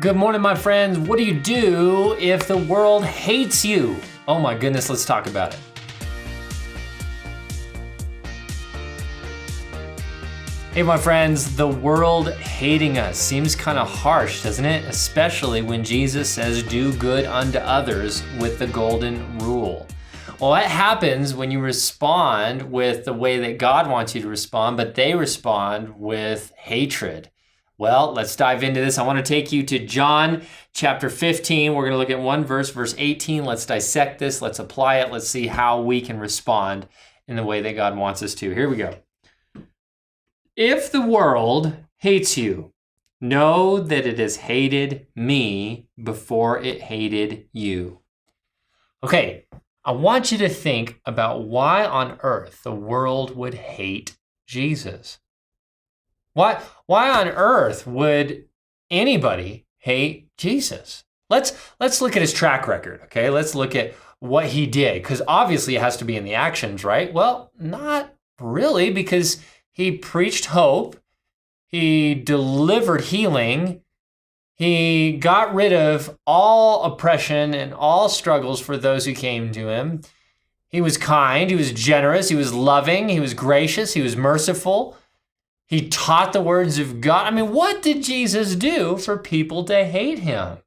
Good morning, my friends. What do you do if the world hates you? Oh my goodness, let's talk about it. Hey, my friends, the world hating us seems kind of harsh, doesn't it? Especially when Jesus says, do good unto others with the golden rule. Well, that happens when you respond with the way that God wants you to respond, but they respond with hatred. Well, let's dive into this. I want to take you to John chapter 15. We're going to look at one verse, verse 18. Let's dissect this. Let's apply it. Let's see how we can respond in the way that God wants us to. Here we go. If the world hates you, know that it has hated me before it hated you. Okay, I want you to think about why on earth the world would hate Jesus. Why on earth would anybody hate Jesus? Let's look at his track record, okay? Let's look at what he did, because obviously it has to be in the actions, right? Well, not really, because he preached hope, he delivered healing, he got rid of all oppression and all struggles for those who came to him. He was kind, he was generous, he was loving, he was gracious, he was merciful. He taught the words of God. I mean, what did Jesus do for people to hate him?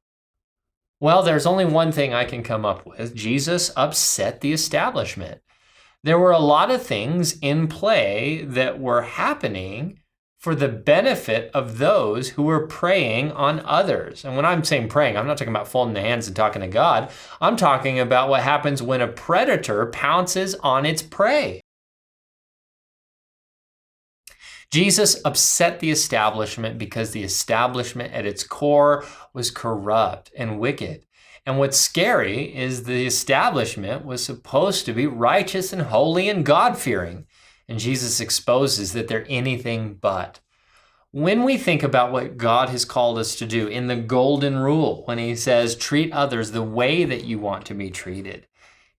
Well, there's only one thing I can come up with. Jesus upset the establishment. There were a lot of things in play that were happening for the benefit of those who were preying on others. And when I'm saying praying, I'm not talking about folding the hands and talking to God. I'm talking about what happens when a predator pounces on its prey. Jesus upset the establishment because the establishment at its core was corrupt and wicked. And what's scary is the establishment was supposed to be righteous and holy and God-fearing. And Jesus exposes that they're anything but. When we think about what God has called us to do in the golden rule, when he says, treat others the way that you want to be treated,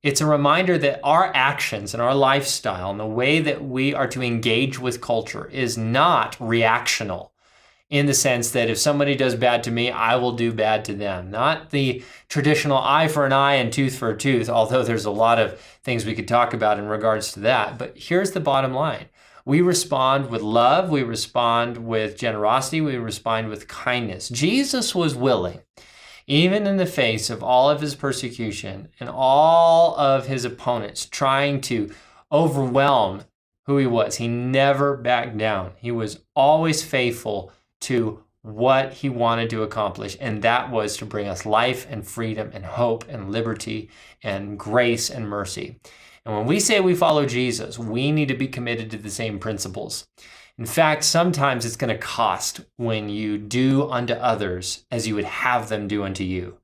it's a reminder that our actions and our lifestyle and the way that we are to engage with culture is not reactional in the sense that if somebody does bad to me, I will do bad to them. Not the traditional eye for an eye and tooth for a tooth, although there's a lot of things we could talk about in regards to that. But here's the bottom line. We respond with love, we respond with generosity, we respond with kindness. Jesus was willing, even in the face of all of his persecution and all of his opponents trying to overwhelm who he was, he never backed down. He was always faithful to what he wanted to accomplish, and that was to bring us life and freedom and hope and liberty and grace and mercy. And when we say we follow Jesus, we need to be committed to the same principles. In fact, sometimes it's going to cost when you do unto others as you would have them do unto you.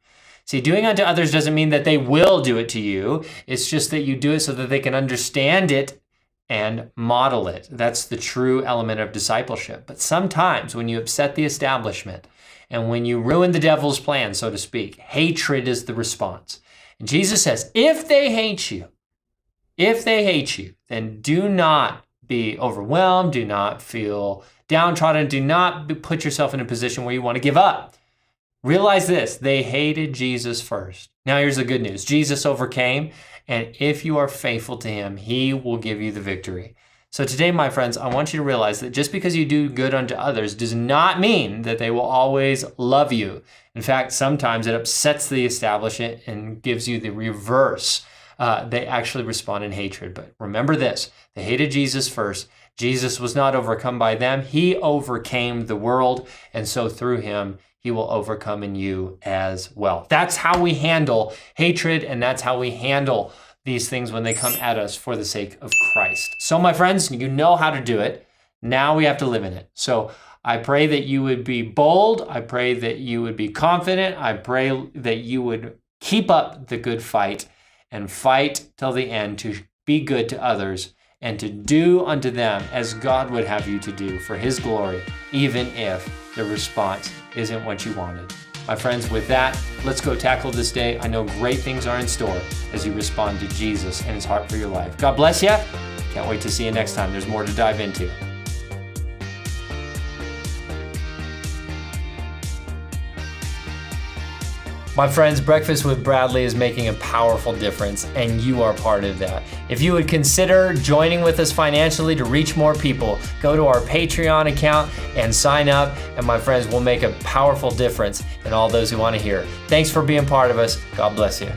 See, doing unto others doesn't mean that they will do it to you. It's just that you do it so that they can understand it and model it. That's the true element of discipleship. But sometimes when you upset the establishment and when you ruin the devil's plan, so to speak, hatred is the response. And Jesus says, if they hate you, then do not be overwhelmed, do not feel downtrodden, do not put yourself in a position where you want to give up. Realize this, they hated Jesus first. Now here's the good news. Jesus overcame, and if you are faithful to him, he will give you the victory. So today, my friends, I want you to realize that just because you do good unto others does not mean that they will always love you. In fact, sometimes it upsets the establishment and gives you the reverse. They actually respond in hatred. But remember this, they hated Jesus first. Jesus was not overcome by them. He overcame the world, and so through him, he will overcome in you as well. That's how we handle hatred, and that's how we handle these things when they come at us for the sake of Christ. So my friends, you know how to do it. Now we have to live in it. So I pray that you would be bold. I pray that you would be confident. I pray that you would keep up the good fight and fight till the end to be good to others and to do unto them as God would have you to do for his glory, even if the response isn't what you wanted. My friends, with that, let's go tackle this day. I know great things are in store as you respond to Jesus and his heart for your life. God bless you. Can't wait to see you next time. There's more to dive into. My friends, Breakfast with Bradley is making a powerful difference, and you are part of that. If you would consider joining with us financially to reach more people, go to our Patreon account and sign up, and my friends, will make a powerful difference in all those who want to hear. Thanks for being part of us. God bless you.